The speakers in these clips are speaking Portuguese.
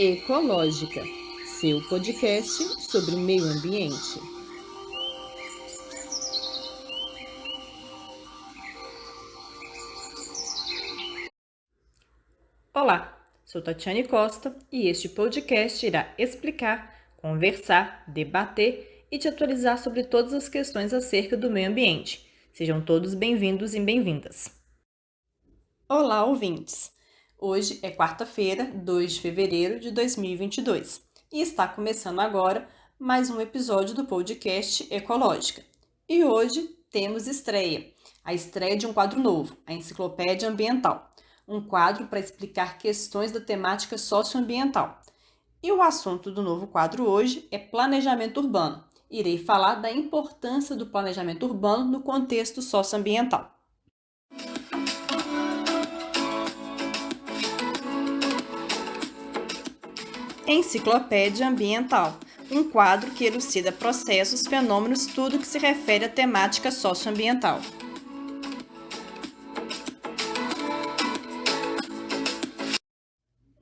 Ecológica, seu podcast sobre meio ambiente. Olá, sou Tatiane Costa e este podcast irá explicar, conversar, debater e te atualizar sobre todas as questões acerca do meio ambiente. Sejam todos bem-vindos e bem-vindas. Olá, ouvintes! Hoje é quarta-feira, 2 de fevereiro de 2022 e está começando agora mais um episódio do podcast Ecológica. E hoje temos a estreia de um quadro novo, a Enciclopédia Ambiental, um quadro para explicar questões da temática socioambiental. E o assunto do novo quadro hoje é planejamento urbano. Irei falar da importância do planejamento urbano no contexto socioambiental. Enciclopédia Ambiental, um quadro que elucida processos, fenômenos, tudo que se refere à temática socioambiental.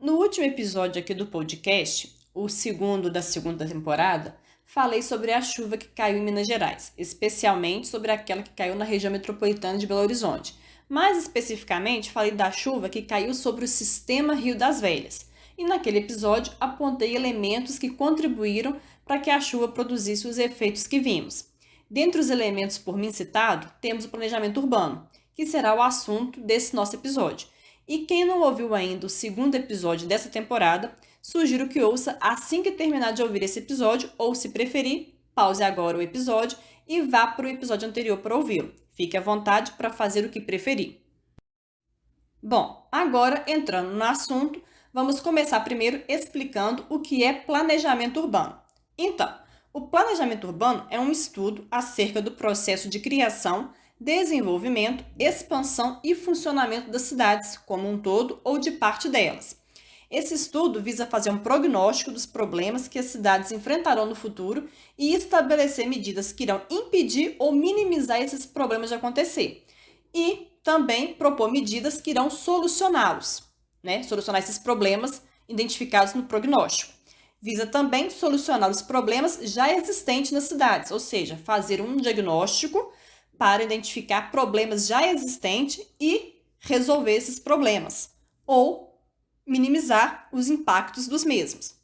No último episódio aqui do podcast, o segundo da segunda temporada, falei sobre a chuva que caiu em Minas Gerais, especialmente sobre aquela que caiu na região metropolitana de Belo Horizonte. Mais especificamente, falei da chuva que caiu sobre o sistema Rio das Velhas. E naquele episódio apontei elementos que contribuíram para que a chuva produzisse os efeitos que vimos. Dentre os elementos por mim citado, temos o planejamento urbano, que será o assunto desse nosso episódio. E quem não ouviu ainda o segundo episódio dessa temporada, sugiro que ouça assim que terminar de ouvir esse episódio, ou se preferir, pause agora o episódio e vá para o episódio anterior para ouvi-lo. Fique à vontade para fazer o que preferir. Bom, agora entrando no assunto, vamos começar primeiro explicando o que é planejamento urbano. Então, o planejamento urbano é um estudo acerca do processo de criação, desenvolvimento, expansão e funcionamento das cidades como um todo ou de parte delas. Esse estudo visa fazer um prognóstico dos problemas que as cidades enfrentarão no futuro e estabelecer medidas que irão impedir ou minimizar esses problemas de acontecer. E também propor medidas que irão solucioná-los. Solucionar esses problemas identificados no prognóstico. Visa também solucionar os problemas já existentes nas cidades, ou seja, fazer um diagnóstico para identificar problemas já existentes e resolver esses problemas, ou minimizar os impactos dos mesmos.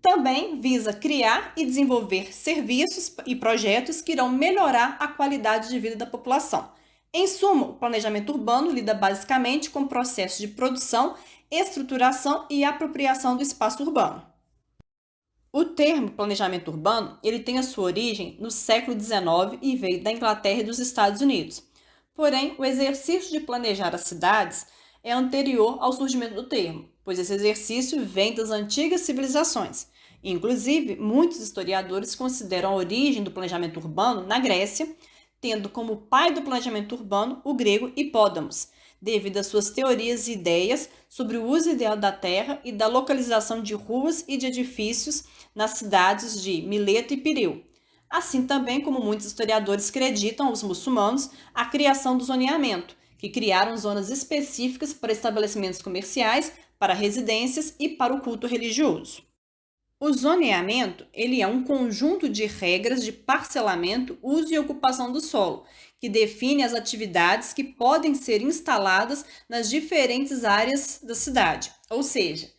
Também visa criar e desenvolver serviços e projetos que irão melhorar a qualidade de vida da população. Em suma, o planejamento urbano lida basicamente com o processo de produção, estruturação e apropriação do espaço urbano. O termo planejamento urbano ele tem a sua origem no século XIX e veio da Inglaterra e dos Estados Unidos. Porém, o exercício de planejar as cidades é anterior ao surgimento do termo, pois esse exercício vem das antigas civilizações. Inclusive, muitos historiadores consideram a origem do planejamento urbano na Grécia, tendo como pai do planejamento urbano o grego Hipódamos, devido às suas teorias e ideias sobre o uso ideal da terra e da localização de ruas e de edifícios nas cidades de Mileto e Pireu. Assim também como muitos historiadores acreditam os muçulmanos a criação do zoneamento, que criaram zonas específicas para estabelecimentos comerciais, para residências e para o culto religioso. O zoneamento ele é um conjunto de regras de parcelamento, uso e ocupação do solo, que define as atividades que podem ser instaladas nas diferentes áreas da cidade. Ou seja,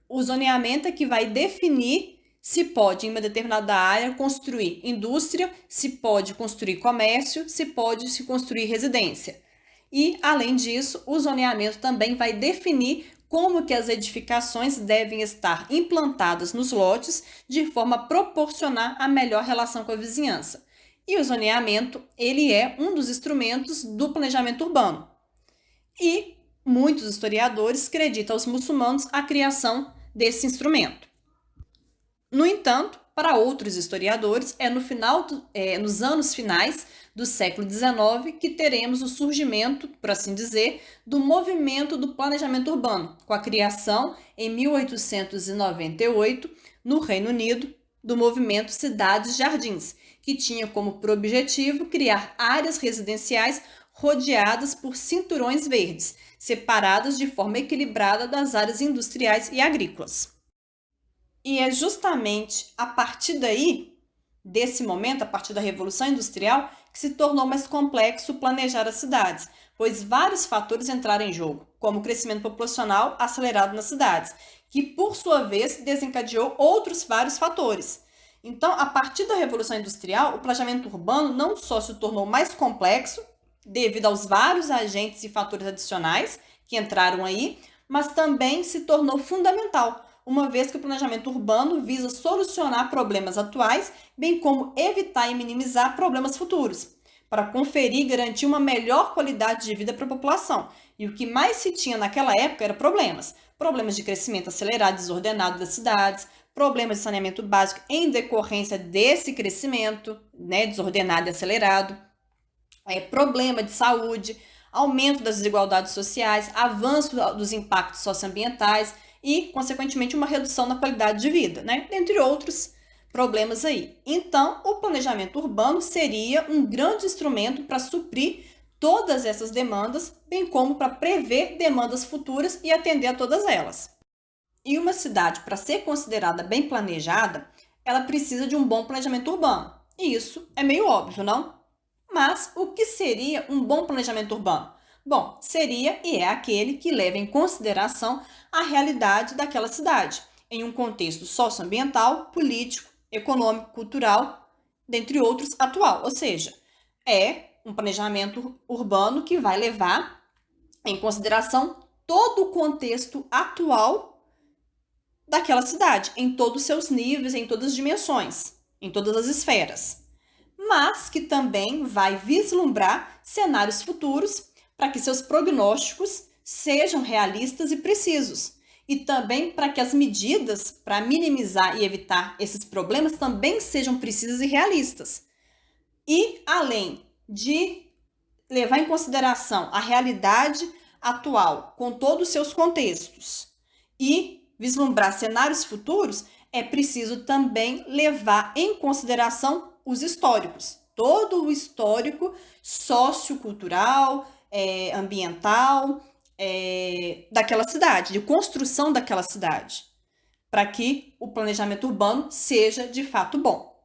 o zoneamento é que vai definir se pode, em uma determinada área, construir indústria, se pode construir comércio, se pode se construir residência. E, além disso, o zoneamento também vai definir como que as edificações devem estar implantadas nos lotes de forma a proporcionar a melhor relação com a vizinhança. E o zoneamento, ele é um dos instrumentos do planejamento urbano. E muitos historiadores acreditam aos muçulmanos a criação desse instrumento. No entanto, para outros historiadores, nos anos finais do século XIX que teremos o surgimento, por assim dizer, do movimento do planejamento urbano, com a criação, em 1898, no Reino Unido, do movimento Cidades Jardins, que tinha como objetivo criar áreas residenciais rodeadas por cinturões verdes, separadas de forma equilibrada das áreas industriais e agrícolas. E é justamente a partir daí, desse momento, a partir da Revolução Industrial, que se tornou mais complexo planejar as cidades, pois vários fatores entraram em jogo, como o crescimento populacional acelerado nas cidades, que por sua vez desencadeou outros vários fatores. Então, a partir da Revolução Industrial, o planejamento urbano não só se tornou mais complexo, devido aos vários agentes e fatores adicionais que entraram aí, mas também se tornou fundamental, uma vez que o planejamento urbano visa solucionar problemas atuais, bem como evitar e minimizar problemas futuros, para conferir e garantir uma melhor qualidade de vida para a população. E o que mais se tinha naquela época eram problemas de crescimento acelerado e desordenado das cidades, problemas de saneamento básico em decorrência desse crescimento, desordenado e acelerado, problema de saúde, aumento das desigualdades sociais, avanço dos impactos socioambientais e, consequentemente, uma redução na qualidade de vida, dentre outros problemas aí. Então, o planejamento urbano seria um grande instrumento para suprir todas essas demandas, bem como para prever demandas futuras e atender a todas elas. E uma cidade, para ser considerada bem planejada, ela precisa de um bom planejamento urbano. E isso é meio óbvio, não? Mas o que seria um bom planejamento urbano? Bom, seria e é aquele que leva em consideração a realidade daquela cidade, em um contexto socioambiental, político, econômico, cultural, dentre outros, atual. Ou seja, é um planejamento urbano que vai levar em consideração todo o contexto atual daquela cidade, em todos os seus níveis, em todas as dimensões, em todas as esferas, mas que também vai vislumbrar cenários futuros para que seus prognósticos sejam realistas e precisos, e também para que as medidas para minimizar e evitar esses problemas também sejam precisas e realistas. E além de levar em consideração a realidade atual, com todos os seus contextos, e vislumbrar cenários futuros, é preciso também levar em consideração os históricos, todo o histórico sociocultural, ambiental, daquela cidade, de construção daquela cidade, para que o planejamento urbano seja de fato bom.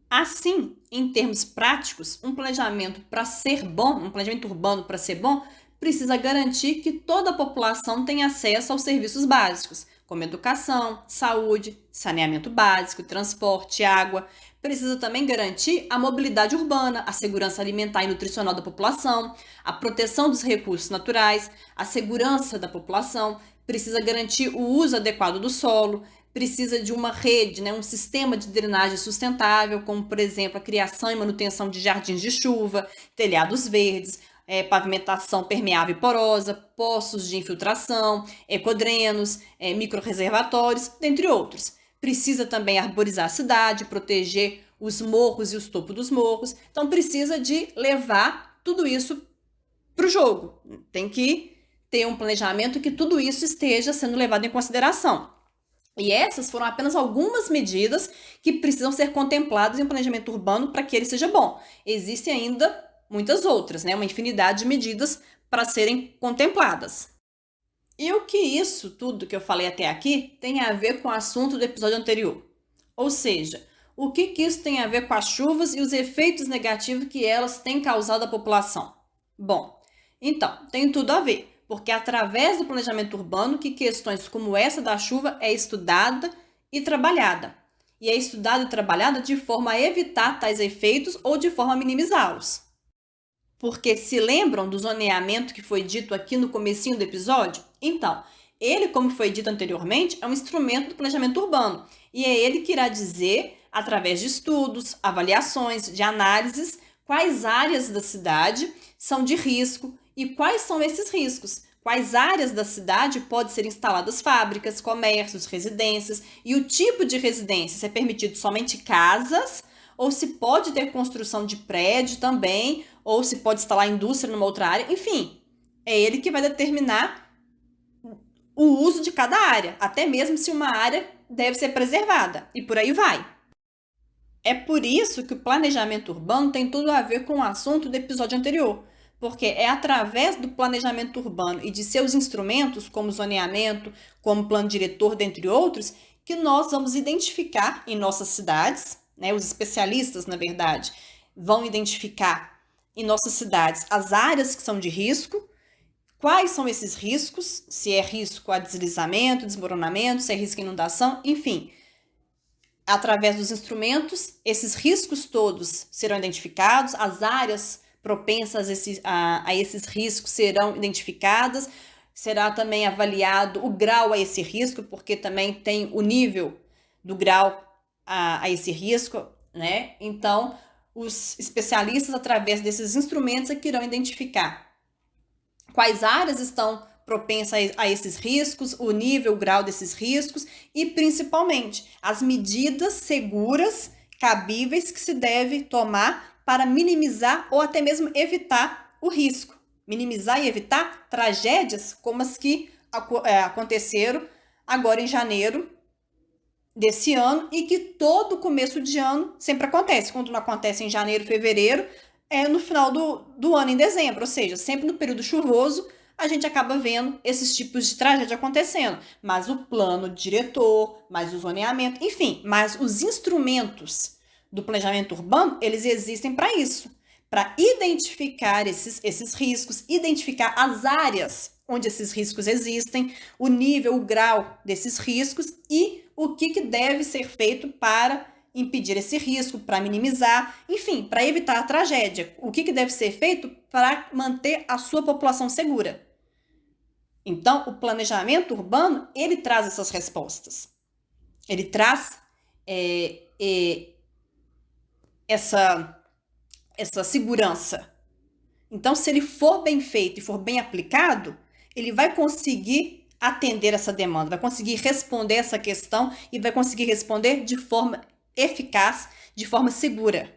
Assim, em termos práticos, um planejamento para ser bom, um planejamento urbano para ser bom, precisa garantir que toda a população tenha acesso aos serviços básicos, como educação, saúde, saneamento básico, transporte, água. Precisa também garantir a mobilidade urbana, a segurança alimentar e nutricional da população, a proteção dos recursos naturais, a segurança da população, precisa garantir o uso adequado do solo, precisa de uma rede, um sistema de drenagem sustentável, como, por exemplo, a criação e manutenção de jardins de chuva, telhados verdes, pavimentação permeável e porosa, poços de infiltração, ecodrenos, microrreservatórios, dentre outros. Precisa também arborizar a cidade, proteger os morros e os topos dos morros. Então, precisa de levar tudo isso para o jogo. Tem que ter um planejamento que tudo isso esteja sendo levado em consideração. E essas foram apenas algumas medidas que precisam ser contempladas em um planejamento urbano para que ele seja bom. Existem ainda muitas outras, uma infinidade de medidas para serem contempladas. E o que isso tudo que eu falei até aqui tem a ver com o assunto do episódio anterior? Ou seja, o que isso tem a ver com as chuvas e os efeitos negativos que elas têm causado à população? Bom, então, tem tudo a ver, porque é através do planejamento urbano que questões como essa da chuva é estudada e trabalhada. E é estudada e trabalhada de forma a evitar tais efeitos ou de forma a minimizá-los. Porque se lembram do zoneamento que foi dito aqui no comecinho do episódio? Então, ele, como foi dito anteriormente, é um instrumento do planejamento urbano. E é ele que irá dizer, através de estudos, avaliações, de análises, quais áreas da cidade são de risco e quais são esses riscos. Quais áreas da cidade podem ser instaladas fábricas, comércios, residências e o tipo de residência, se é permitido somente casas ou se pode ter construção de prédio também, ou se pode instalar indústria numa outra área, enfim, é ele que vai determinar o uso de cada área, até mesmo se uma área deve ser preservada, e por aí vai. É por isso que o planejamento urbano tem tudo a ver com o assunto do episódio anterior, porque é através do planejamento urbano e de seus instrumentos, como zoneamento, como plano diretor, dentre outros, que nós vamos identificar em nossas cidades, né, os especialistas, na verdade, vão identificar em nossas cidades as áreas que são de risco, quais são esses riscos, se é risco a deslizamento, desmoronamento, se é risco a inundação, enfim. Através dos instrumentos, esses riscos todos serão identificados, as áreas propensas a esses riscos serão identificadas, será também avaliado o grau a esse risco, porque também tem o nível do grau a esse risco, né? Então, os especialistas, através desses instrumentos, é que irão identificar quais áreas estão propensas a esses riscos, o nível, o grau desses riscos e, principalmente, as medidas seguras, cabíveis que se deve tomar para minimizar ou até mesmo evitar o risco. Minimizar e evitar tragédias como as que aconteceram agora em janeiro desse ano e que todo começo de ano sempre acontece. Quando não acontece em janeiro, fevereiro, é no final do ano, em dezembro. Ou seja, sempre no período chuvoso, a gente acaba vendo esses tipos de tragédia acontecendo. Mas o plano diretor, mais o zoneamento, enfim, mas os instrumentos do planejamento urbano, eles existem para isso, para identificar esses riscos, identificar as áreas onde esses riscos existem, o nível, o grau desses riscos e o que deve ser feito para impedir esse risco, para minimizar, enfim, para evitar a tragédia. O que deve ser feito para manter a sua população segura. Então, o planejamento urbano, ele traz essas respostas. Ele traz essa segurança. Então, se ele for bem feito e for bem aplicado, ele vai conseguir atender essa demanda, vai conseguir responder essa questão e vai conseguir responder de forma eficaz, de forma segura,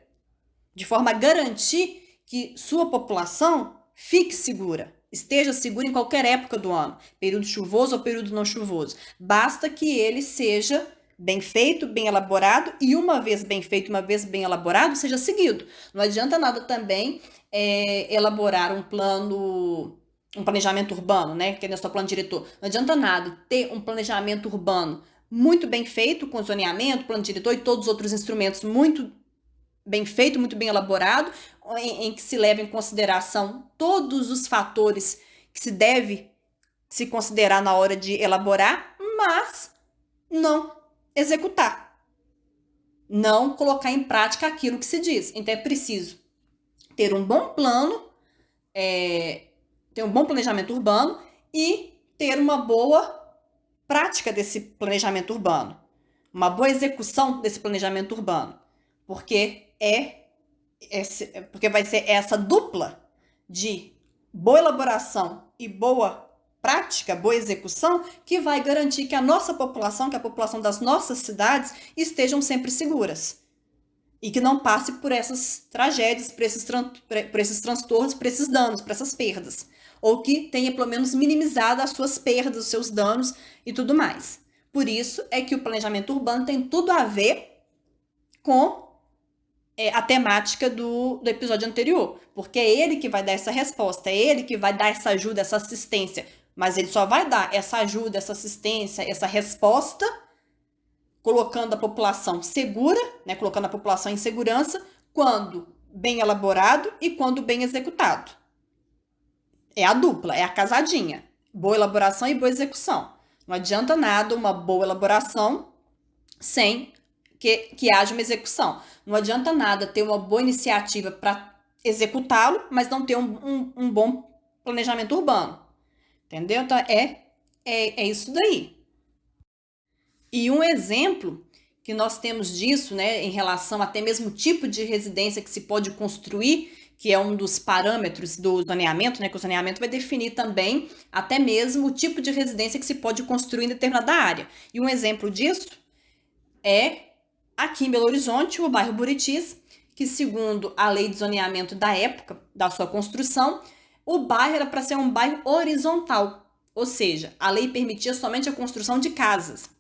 de forma a garantir que sua população fique segura, esteja segura em qualquer época do ano, período chuvoso ou período não chuvoso. Basta que ele seja bem feito, bem elaborado e uma vez bem feito, uma vez bem elaborado, seja seguido. Não adianta nada também elaborar um planejamento urbano, né? Que é só plano diretor. Não adianta nada ter um planejamento urbano muito bem feito, com zoneamento, plano diretor e todos os outros instrumentos muito bem feito, muito bem elaborado, em que se leva em consideração todos os fatores que se deve se considerar na hora de elaborar, mas não executar, não colocar em prática aquilo que se diz. Então é preciso ter um bom plano, ter um bom planejamento urbano e ter uma boa prática desse planejamento urbano, uma boa execução desse planejamento urbano, porque vai ser essa dupla de boa elaboração e boa prática, boa execução, que vai garantir que a nossa população, que a população das nossas cidades estejam sempre seguras e que não passe por essas tragédias, por esses transtornos, por esses danos, por essas perdas, ou que tenha pelo menos minimizado as suas perdas, os seus danos e tudo mais. Por isso é que o planejamento urbano tem tudo a ver com a temática do episódio anterior, porque é ele que vai dar essa resposta, é ele que vai dar essa ajuda, essa assistência, mas ele só vai dar essa ajuda, essa assistência, essa resposta, colocando a população segura, né, colocando a população em segurança, quando bem elaborado e quando bem executado. É a dupla, é a casadinha, boa elaboração e boa execução. Não adianta nada uma boa elaboração sem que haja uma execução. Não adianta nada ter uma boa iniciativa para executá-lo, mas não ter um bom planejamento urbano. Entendeu? Então, é isso daí. E um exemplo que nós temos disso, né, em relação até mesmo o tipo de residência que se pode construir, que é um dos parâmetros do zoneamento, né, que o zoneamento vai definir também até mesmo o tipo de residência que se pode construir em determinada área. E um exemplo disso é aqui em Belo Horizonte, o bairro Buritis, que segundo a lei de zoneamento da época da sua construção, o bairro era para ser um bairro horizontal, ou seja, a lei permitia somente a construção de casas.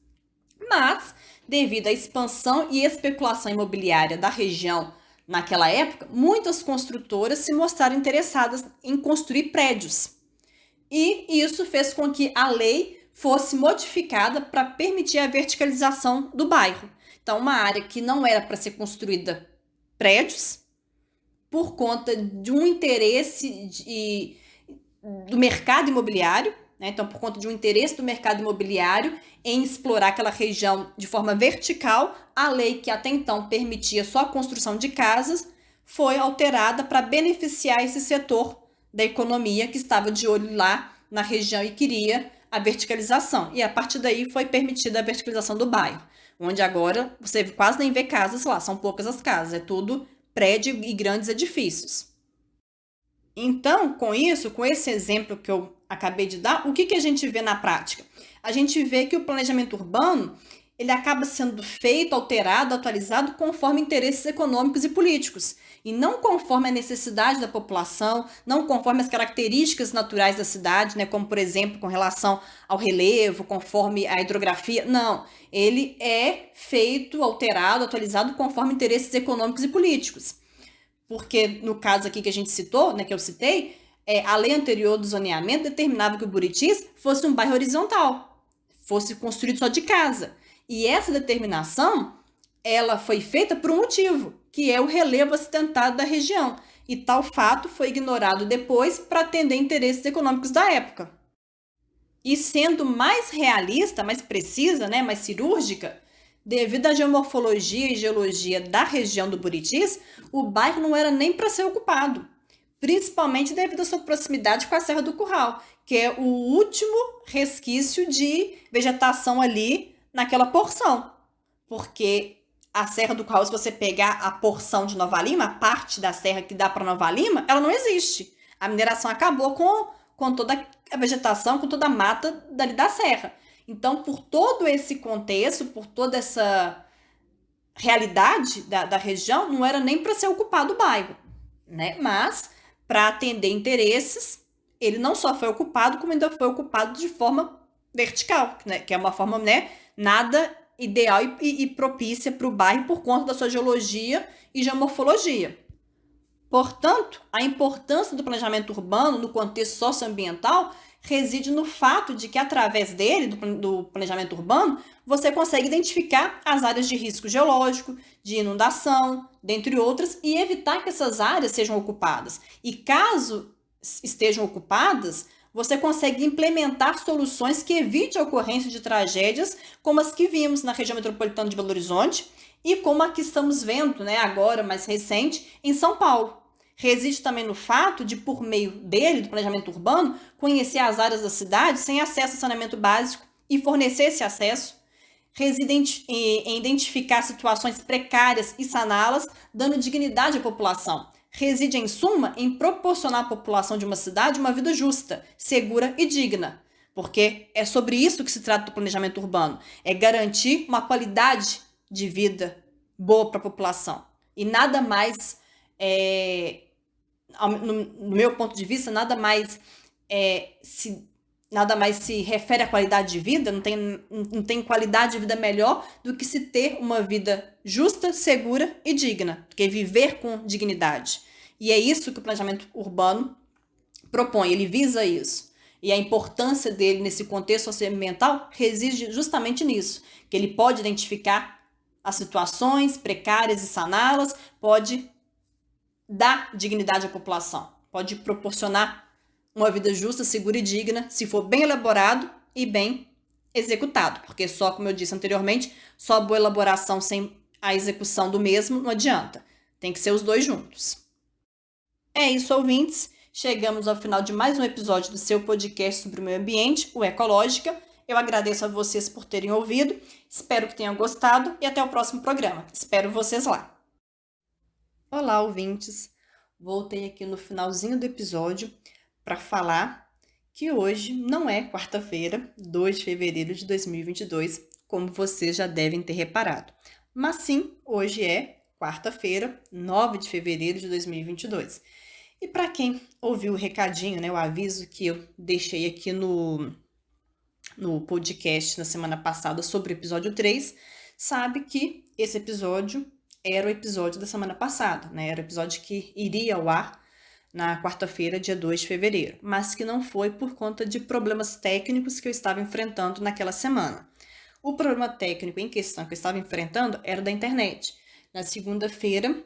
Mas, devido à expansão e especulação imobiliária da região naquela época, muitas construtoras se mostraram interessadas em construir prédios. E isso fez com que a lei fosse modificada para permitir a verticalização do bairro. Então, uma área que não era para ser construída prédios, por conta de um interesse do mercado imobiliário, né? Então, por conta de um interesse do mercado imobiliário em explorar aquela região de forma vertical, a lei que até então permitia só a construção de casas foi alterada para beneficiar esse setor da economia que estava de olho lá na região e queria a verticalização. E a partir daí foi permitida a verticalização do bairro, onde agora você quase nem vê casas lá, são poucas as casas, é tudo prédio e grandes edifícios. Então, com isso, com esse exemplo que eu acabei de dar, o que a gente vê na prática? A gente vê que o planejamento urbano ele acaba sendo feito, alterado, atualizado conforme interesses econômicos e políticos, e não conforme a necessidade da população, não conforme as características naturais da cidade, né, como, por exemplo, com relação ao relevo, conforme a hidrografia. Não, ele é feito, alterado, atualizado conforme interesses econômicos e políticos. Porque, no caso aqui que a gente citou, né, que eu citei, a lei anterior do zoneamento determinava que o Buritis fosse um bairro horizontal, fosse construído só de casa. E essa determinação, ela foi feita por um motivo, que é o relevo acidentado da região. E tal fato foi ignorado depois para atender interesses econômicos da época. E sendo mais realista, mais precisa, né, mais cirúrgica, devido à geomorfologia e geologia da região do Buritis, o bairro não era nem para ser ocupado, principalmente devido à sua proximidade com a Serra do Curral, que é o último resquício de vegetação ali naquela porção. Porque a Serra do Curral, se você pegar a porção de Nova Lima, a parte da serra que dá para Nova Lima, ela não existe. A mineração acabou com toda a vegetação, com toda a mata dali da serra. Então, por todo esse contexto, por toda essa realidade da região, não era nem para ser ocupado o bairro, né? Mas, para atender interesses, ele não só foi ocupado, como ainda foi ocupado de forma vertical, né? Que é uma forma, né, nada ideal e propícia para o bairro por conta da sua geologia e geomorfologia. Portanto, a importância do planejamento urbano no contexto socioambiental reside no fato de que, através dele, do planejamento urbano, você consegue identificar as áreas de risco geológico, de inundação, dentre outras, e evitar que essas áreas sejam ocupadas. E caso estejam ocupadas, você consegue implementar soluções que evitem a ocorrência de tragédias como as que vimos na região metropolitana de Belo Horizonte e como a que estamos vendo, né, agora, mais recente, em São Paulo. Reside também no fato de, por meio dele, do planejamento urbano, conhecer as áreas da cidade sem acesso a saneamento básico e fornecer esse acesso. Reside em identificar situações precárias e saná-las, dando dignidade à população. Reside, em suma, em proporcionar à população de uma cidade uma vida justa, segura e digna. Porque é sobre isso que se trata do planejamento urbano. É garantir uma qualidade de vida boa para a população. E nada mais, no meu ponto de vista, nada mais se refere à qualidade de vida, não tem qualidade de vida melhor do que se ter uma vida justa, segura e digna, que é viver com dignidade. E é isso que o planejamento urbano propõe, ele visa isso. E a importância dele nesse contexto socioambiental reside justamente nisso, que ele pode identificar as situações precárias e saná-las, pode dar dignidade à população, pode proporcionar uma vida justa, segura e digna, se for bem elaborado e bem executado, porque só, como eu disse anteriormente, só a boa elaboração sem a execução do mesmo não adianta, tem que ser os dois juntos. É isso, ouvintes, chegamos ao final de mais um episódio do seu podcast sobre o meio ambiente, o Ecológica. Eu agradeço a vocês por terem ouvido, espero que tenham gostado e até o próximo programa. Espero vocês lá. Olá, ouvintes! Voltei aqui no finalzinho do episódio para falar que hoje não é quarta-feira, 2 de fevereiro de 2022, como vocês já devem ter reparado. Mas sim, hoje é quarta-feira, 9 de fevereiro de 2022. E para quem ouviu o recadinho, né, o aviso que eu deixei aqui no podcast na semana passada sobre o episódio 3, sabe que esse episódio era o episódio da semana passada, né? Era o episódio que iria ao ar na quarta-feira, dia 2 de fevereiro, mas que não foi por conta de problemas técnicos que eu estava enfrentando naquela semana. O problema técnico em questão que eu estava enfrentando era da internet. Na segunda-feira,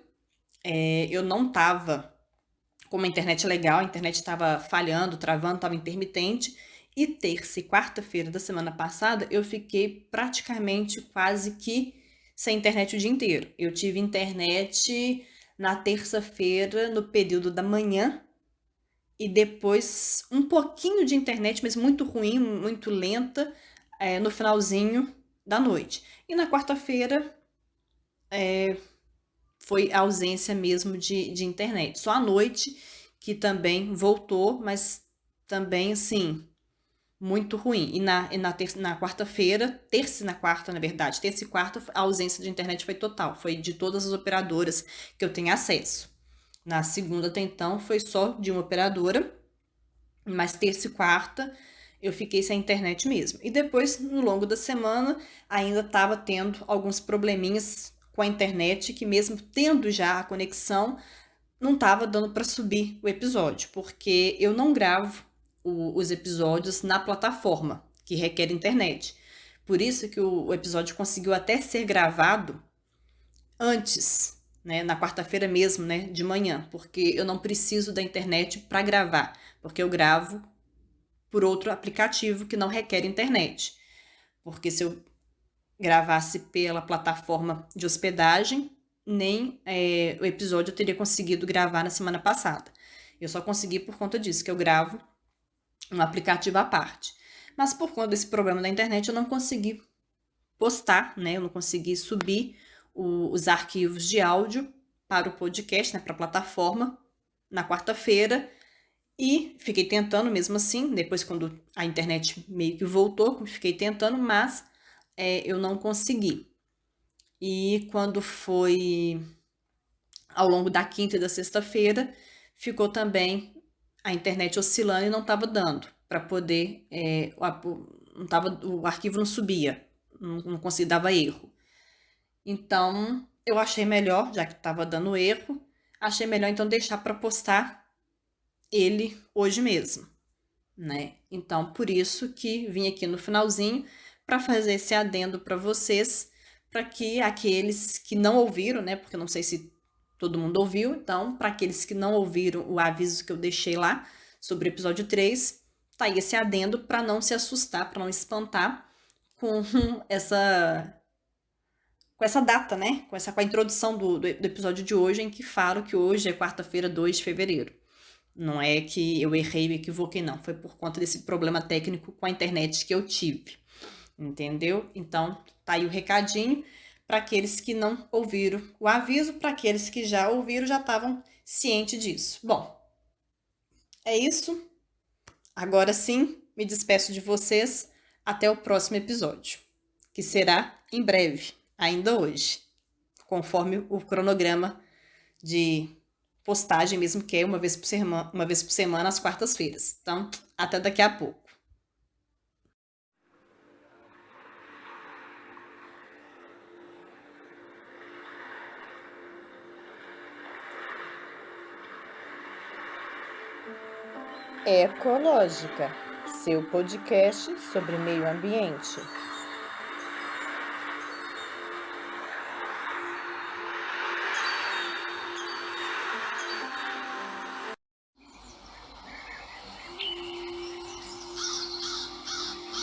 eu não estava com uma internet legal, a internet estava falhando, travando, estava intermitente. E terça e quarta-feira da semana passada, eu fiquei praticamente quase que sem internet o dia inteiro. Eu tive internet na terça-feira, no período da manhã, e depois um pouquinho de internet, mas muito ruim, muito lenta, no finalzinho da noite. E na quarta-feira foi a ausência mesmo de internet. Só à noite que também voltou, mas também assim, muito ruim. E na quarta-feira, terça e na quarta, na verdade, terça e quarta, a ausência de internet foi total. Foi de todas as operadoras que eu tenho acesso. Na segunda, até então, foi só de uma operadora, mas terça e quarta eu fiquei sem internet mesmo. E depois, no longo da semana, ainda estava tendo alguns probleminhas com a internet, que mesmo tendo já a conexão, não estava dando para subir o episódio, porque eu não gravo os episódios na plataforma, que requer internet. Por isso que o episódio conseguiu até ser gravado antes, né, na quarta-feira mesmo, né, de manhã, porque eu não preciso da internet para gravar, porque eu gravo por outro aplicativo que não requer internet. Porque se eu gravasse pela plataforma de hospedagem, nem o episódio eu teria conseguido gravar na semana passada. Eu só consegui por conta disso, que eu gravo um aplicativo à parte. Mas por conta desse problema da internet, eu não consegui postar, né? Eu não consegui subir os arquivos de áudio para o podcast, né? Para a plataforma, na quarta-feira. E fiquei tentando mesmo assim, depois quando a internet meio que voltou, fiquei tentando, mas eu não consegui. E quando foi ao longo da quinta e da sexta-feira, ficou também a internet oscilando e não estava dando para poder, o arquivo não subia, não conseguia, dava erro. Então, eu achei melhor, já que estava dando erro, achei melhor então deixar para postar ele hoje mesmo, né? Então, por isso que vim aqui no finalzinho para fazer esse adendo para vocês, para que aqueles que não ouviram, né? Porque eu não sei se todo mundo ouviu, então, para aqueles que não ouviram o aviso que eu deixei lá sobre o episódio 3, tá aí esse adendo para não se assustar, para não espantar com essa data, né? Com a introdução do episódio de hoje, em que falo que hoje é quarta-feira, 2 de fevereiro. Não é que eu errei e me equivoquei, não. Foi por conta desse problema técnico com a internet que eu tive. Entendeu? Então, tá aí o recadinho para aqueles que não ouviram o aviso, para aqueles que já ouviram, já estavam cientes disso. Bom, é isso. Agora sim, me despeço de vocês. Até o próximo episódio, que será em breve, ainda hoje, conforme o cronograma de postagem mesmo, que é uma vez por semana às quartas-feiras. Então, até daqui a pouco. Ecológica, seu podcast sobre meio ambiente.